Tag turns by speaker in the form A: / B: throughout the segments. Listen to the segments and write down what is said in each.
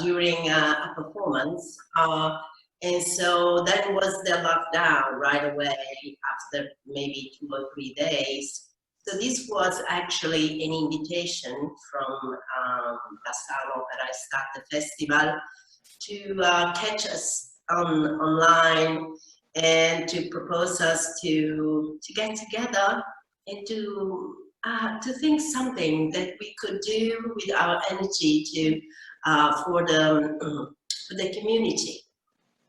A: during a performance. And so that was the lockdown right away after maybe 2 or 3 days. So this was actually an invitation from Bassano Opera Estate Festival to catch us online and to propose us to get together and to think something that we could do with our energy to for the community.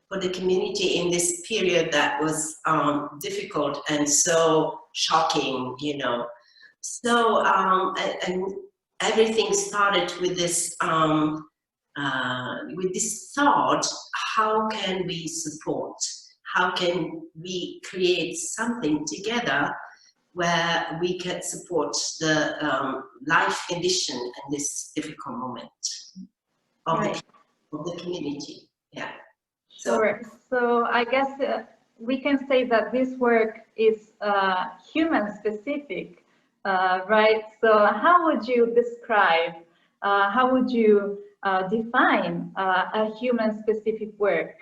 A: For the community in this period that was difficult and so shocking, you know. So, and everything started with this thought, how can we support? How can we create something together where we can support the life condition in this difficult moment of,
B: right.
A: the community, yeah.
B: Sure. So I guess we can say that this work is human-specific, right? So how would you describe, how would you define a human-specific work?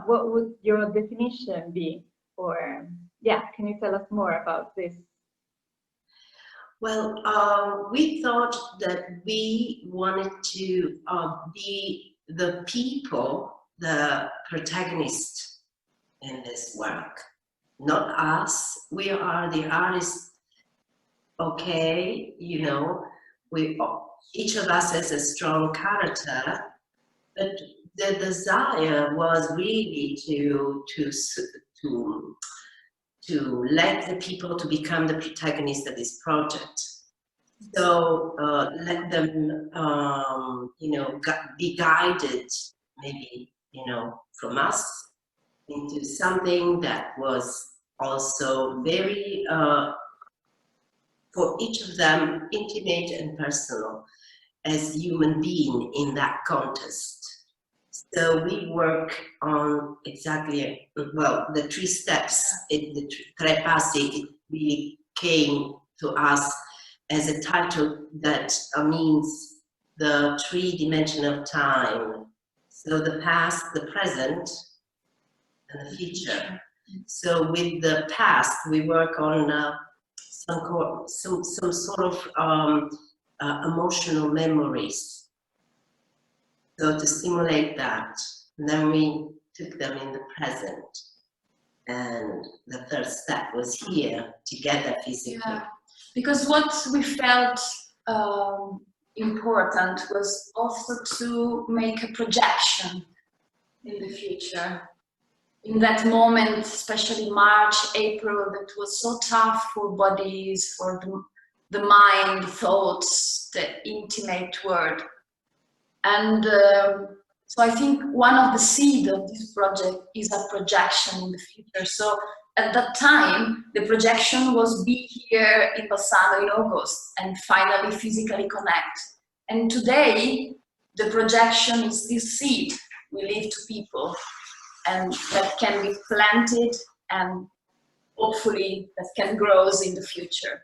B: What would your definition be? Or, yeah, can you tell us more about this?
A: Well, we thought that we wanted to be the people, the protagonist in this work, not us. We are the artists, okay, you know, each of us has a strong character, but the desire was really to let the people to become the protagonist of this project. So let them, you know, be guided, maybe, you know, from us into something that was also very, for each of them, intimate and personal as human being in that context. So we work on exactly, well, the 3 steps, the tre passi, it really came to us as a title that means the 3 dimensions of time. So the past, the present, and the future. So with the past, we work on some sort of emotional memories. So to stimulate that, and then we took them in the present. And the 3rd step was here, together physically.
C: Yeah, because what we felt important was also to make a projection in the future. In that moment, especially March, April, that was so tough for bodies, for the mind, thoughts, the intimate world. And so I think one of the seeds of this project is a projection in the future. So at that time, the projection was be here in Bassano in August and finally physically connect. And today, the projection is this seed we leave to people and that can be planted and hopefully that can grow in the future.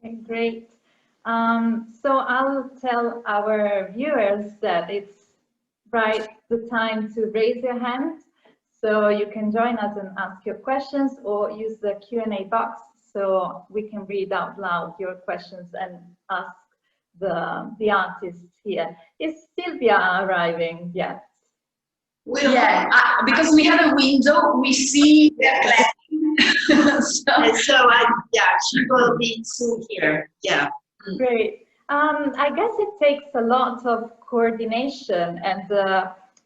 B: Okay, great. So I'll tell our viewers that it's the time to raise your hand. So you can join us and ask your questions or use the Q&A box so we can read out loud your questions and ask the artists here. Is Silvia arriving yet?
C: Yeah, because we have a window, we see the
A: so yeah, she will be soon here. Yeah.
B: Great. I guess it takes a lot of coordination and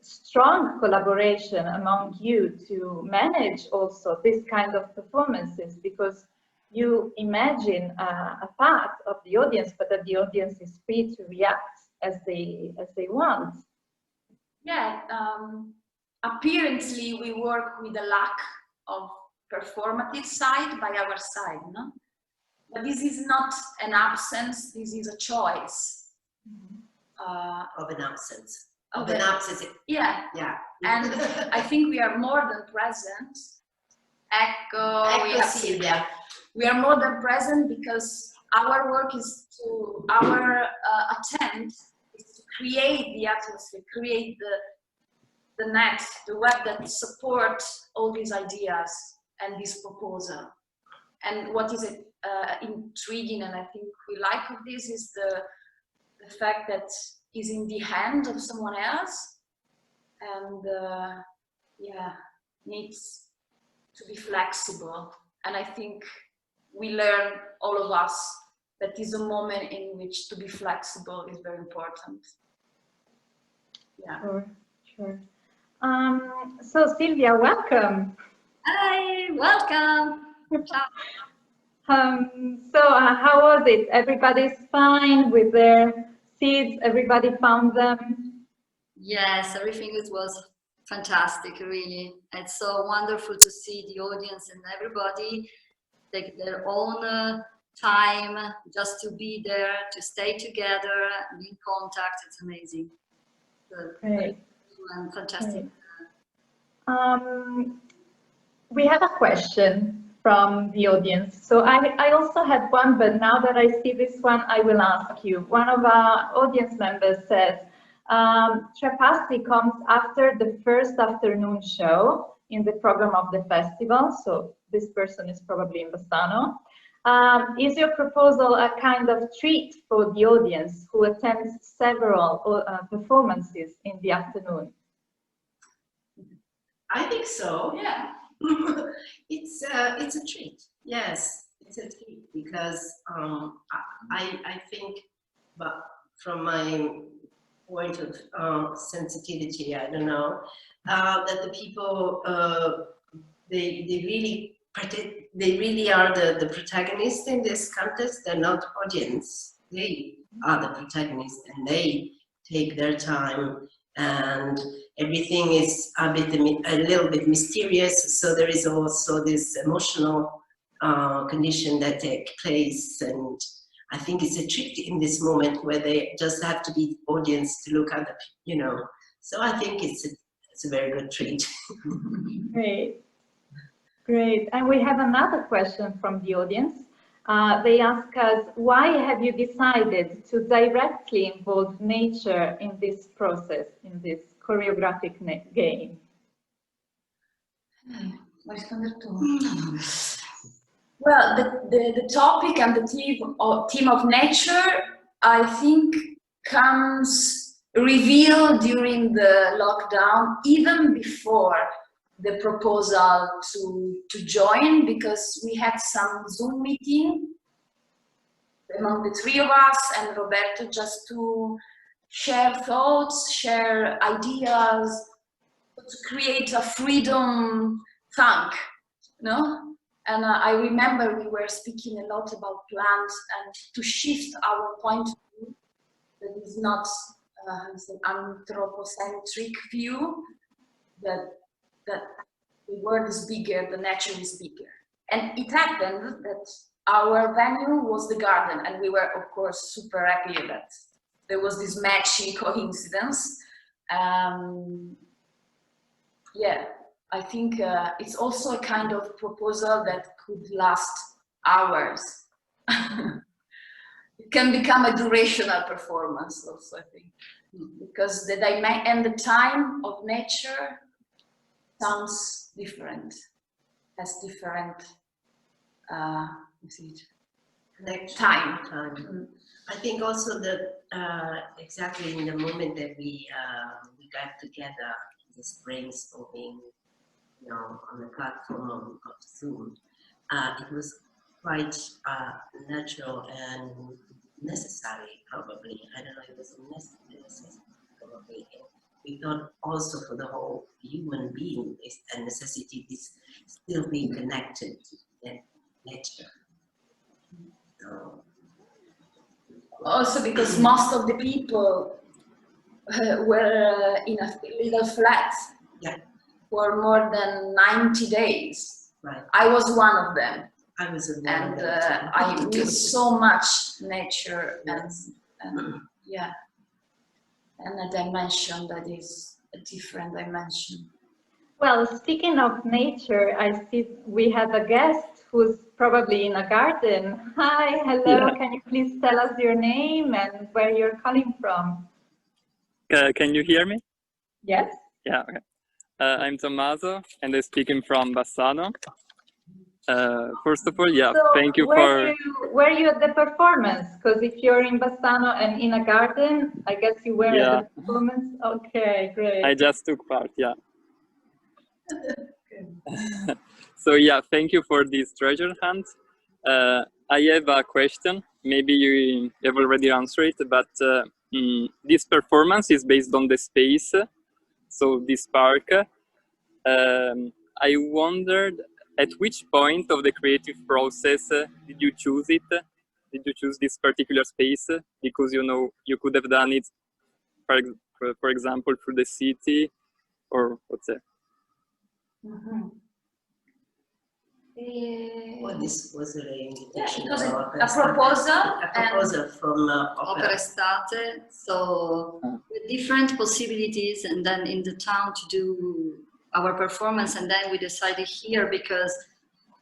B: strong collaboration among you to manage also this kind of performances, because you imagine a part of the audience, but that the audience is free to react as they want.
C: Yeah, apparently we work with a lack of performative side by our side, no? But this is not an absence, this is a choice.
A: Of an absence.
C: Of
A: an absence.
C: Yeah.
A: Yeah.
C: And I think we are more than present.
A: Ecco Silvia.
C: We are more than present because our work is to, our attempt is to create the atmosphere, create the net, the web that supports all these ideas and this proposal. And what is intriguing, and I think we like of this, is the fact that it's in the hand of someone else, and yeah, needs to be flexible. And I think we learn, all of us, that is a moment in which to be flexible is very important. Yeah.
B: Sure, sure. So Silvia, welcome.
D: Hi, welcome.
B: So how was it? Everybody's fine with their seats? Everybody found them?
D: Yes, everything was fantastic, really. It's so wonderful to see the audience and everybody take their own time just to be there, to stay together, be in contact. It's amazing.
B: Great.
D: And fantastic.
B: Great. We have a question from the audience. So I also had one, but now that I see this one, I will ask you. One of our audience members says, Passi comes after the first afternoon show in the program of the festival. So this person is probably in Bassano. Is your proposal a kind of treat for the audience who attends several performances in the afternoon?
A: I think so.
C: Yeah.
A: It's a treat. Yes, it's a treat because I think, but from my point of sensitivity, I don't know, that the people they really are the protagonists in this contest. They're not audience. They are the protagonists, and they take their time, and everything is a little bit mysterious. So there is also this emotional condition that take place, and I think it's a trick in this moment where they just have to be audience to look at the, you know. So I think it's a very good treat.
B: Great. Great. And we have another question from the audience. They ask us, why have you decided to directly involve nature in this process, in this choreographic game?
C: Well, the topic and the theme of nature, I think, comes revealed during the lockdown, even before the proposal to join, because we had some Zoom meeting among the three of us and Roberto, just to share thoughts, share ideas, to create a freedom funk, you know? And I remember we were speaking a lot about plants, and to shift our point of view, that is not an anthropocentric view, that the world is bigger, the nature is bigger. And it happened that our venue was the garden, and we were, of course, super happy that there was this matchy coincidence. Yeah, I think it's also a kind of proposal that could last hours. It can become a durational performance also, I think, because the time of nature sounds different, has different time.
A: I think also that exactly in the moment that we got together, this brainstorming, you know, on the platform of Zoom, it was quite natural and necessary, probably. I don't know, it was necessary, probably. We thought also for the whole human being is a necessity, is still being connected to nature. So.
C: Also because most of the people were in a little flat for more than 90 days.
A: Right.
C: I was one of them.
A: I was a
C: and I miss so much nature, and yeah, and a dimension that is a different dimension.
B: Well, speaking of nature, I see we have a guest who's probably in a garden. Hi, hello, can you please tell us your name and where you're calling from?
E: Can you hear me?
B: Yes.
E: Yeah, okay. I'm Tommaso, and I'm speaking from Bassano. First of all, yeah,
B: So
E: thank you
B: were you at the performance? Because if you're in Bassano and in a garden, I guess you were at the performance. Okay, great.
E: I just took part, yeah. So yeah, thank you for this treasure hunt. I have a question. Maybe you have already answered it, but this performance is based on the space, so this park. I wondered at which point of the creative process did you choose it? Did you choose this particular space? Because you could have done it, for example, through the city, or what's it?
A: Well, this was an invitation.
C: It was a proposal.
A: A proposal from
D: Opera Estate, so with different possibilities, and then in the town to do our performance, and then we decided here because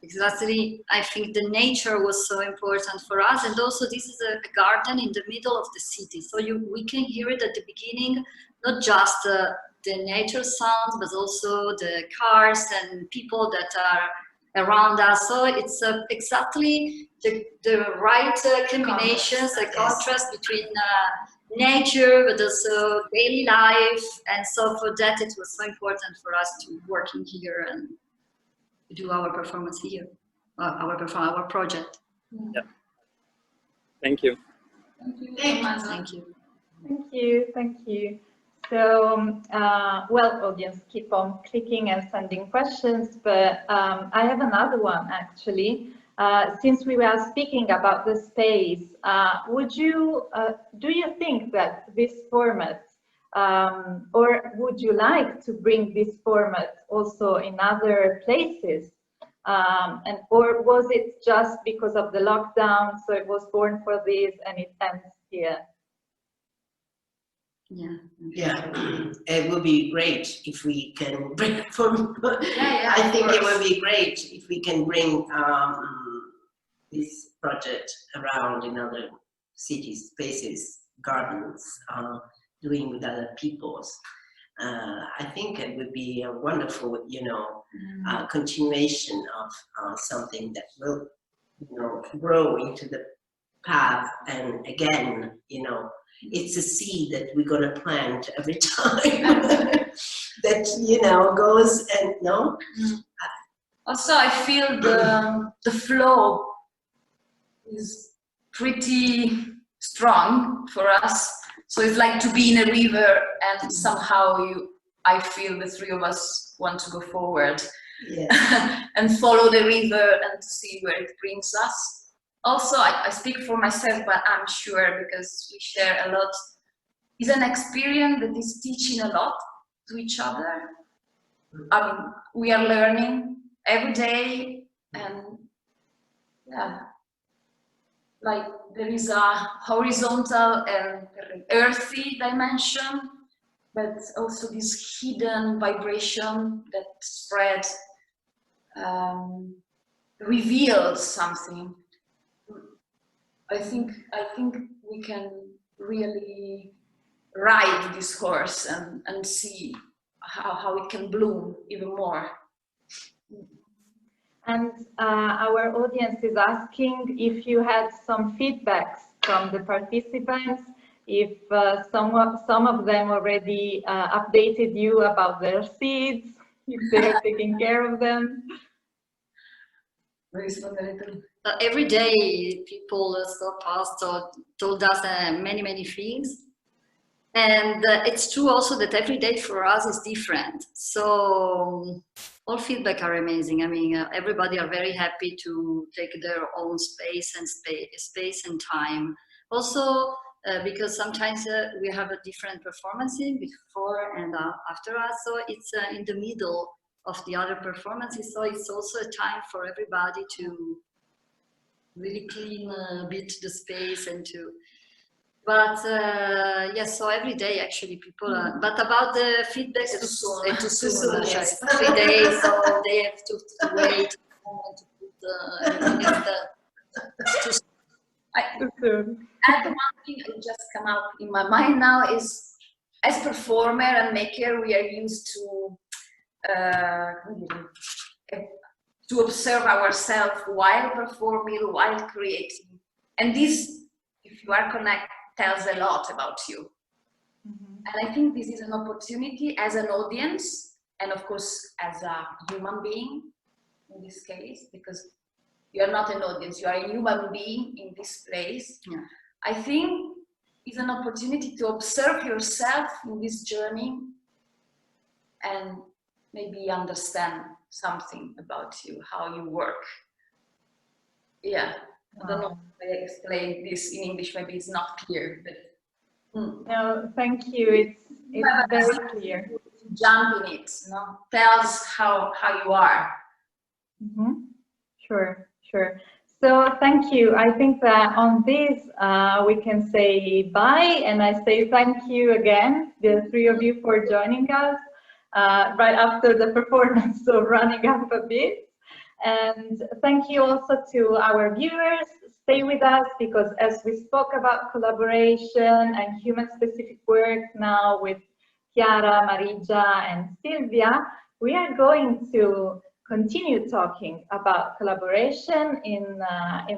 D: exactly I think the nature was so important for us, and also this is a garden in the middle of the city, so we can hear it at the beginning, not just the nature sounds, but also the cars and people that are around us. So it's exactly the right combinations, the contrast between nature, but also daily life. And so for that, it was so important for us to work in here and do our performance here, our project.
E: Yeah. Thank you.
D: Thank you.
B: Thank you. Thank you. So, well, audience, keep on clicking and sending questions, but I have another one actually. Since we were speaking about the space, do you think that this format, or would you like to bring this format also in other places? Or was it just because of the lockdown, so it was born for this and it ends here?
A: Yeah, it would be great if we can bring from. I think it would be great if we can bring this project around in other cities, spaces, gardens, doing with other peoples. I think it would be a wonderful, continuation of something that will, grow into the path. And again, it's a seed that we're going to plant every time that, goes and
C: Also, I feel the flow is pretty strong for us. So it's like to be in a river and somehow I feel the three of us want to go forward and follow the river and to see where it brings us. Also, I speak for myself, but I'm sure because we share a lot. It's an experience that is teaching a lot to each other. I mean, we are learning every day, and like there is a horizontal and earthy dimension, but also this hidden vibration that spreads, reveals something. I think we can really ride this horse and see how it can bloom even more.
B: And our audience is asking if you had some feedbacks from the participants, if some of them already updated you about their seeds, if they're taking care of them.
D: Every day people stopped us or told us many things, and it's true also that every day for us is different, so all feedback are amazing. I mean, everybody are very happy to take their own space and time also, because sometimes we have a different performance before and after us, so it's in the middle of the other performances, so it's also a time for everybody to really clean a bit the space and to, but yes, so every day actually people but about the feedback, it's too soon, yes. 3 days, so they have to wait to put everything
C: And one thing that just come out in my mind now is as performer and maker, we are used to observe ourselves while performing, while creating. And this, if you are connected, tells a lot about you. And I think this is an opportunity as an audience, and of course as a human being in this case, because you are not an audience, you are a human being in this place.
D: Yeah.
C: I think it's an opportunity to observe yourself in this journey and maybe understand something about you, how you work. Yeah, I don't know if I explained this in English, maybe it's not clear, but
B: No, thank you. It's very clear.
C: Jump in it, no? Tell us how you are.
B: Sure, sure. So thank you. I think that on this we can say bye, and I say thank you again, the three of you, for joining us right after the performance, so running up a bit. And thank you also to our viewers. Stay with us, because as we spoke about collaboration and human-specific work now with Chiara, Marigia, and Silvia, we are going to continue talking about collaboration in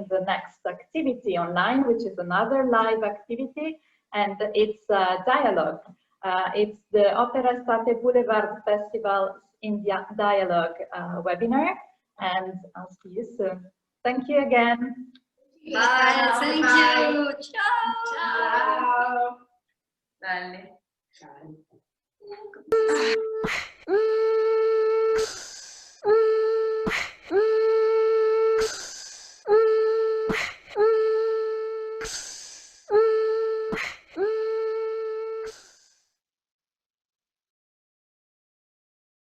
B: the next activity online, which is another live activity, and it's dialogue. It's the Opera Estate Boulevard Festival in Dialogue webinar, and I'll see you soon. Thank you again.
D: Bye, thank you.
C: Ciao. Ciao. Bene. Ciao.